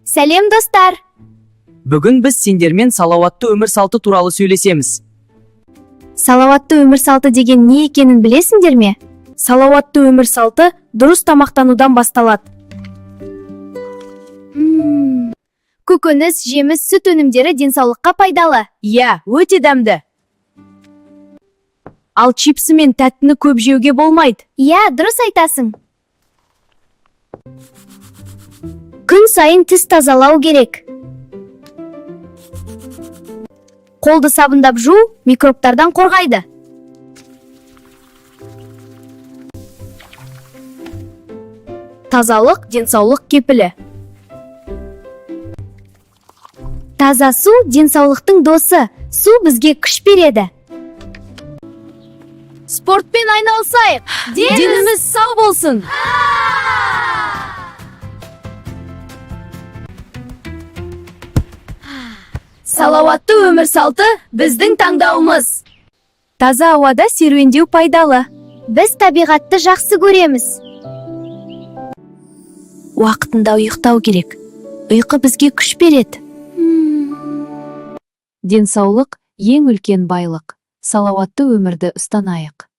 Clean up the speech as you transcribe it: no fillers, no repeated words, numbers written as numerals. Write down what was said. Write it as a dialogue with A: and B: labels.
A: Сәлем достар!
B: Бүгін біз сендермен салауатты өмір салты туралы сөйлесеміз.
A: Салауатты өмір салты деген не екенін білесіңдер ме?
C: Салауатты өмір салты дұрыс тамақтанудан басталады.
A: Көкөніс, жеміс, сүт өнімдері денсаулыққа пайдалы.
C: Иә, өте дәмді. Ал чипсы мен тәттіні көп жеуге болмайды.
A: Иә, дұрыс айтасың. Күн сайын тіс тазалау керек. Қолды сабындап жуу микробтардан қорғайды.
C: Тазалық денсаулық кепілі.
A: Таза су денсаулықтың досы. Су бізге күш береді.
C: Спортпен айналысайық. Деніміз сау болсын.
A: Салауатты өмір салты біздің таңдауымыз.
C: Таза ауада серуендеу пайдалы.
A: Біз табиғатты жақсы көреміз.
C: Уақытында ұйықтау керек. Ұйқы бізге күш береді. Денсаулық ең үлкен байлық. Салауатты өмірді ұстанайық.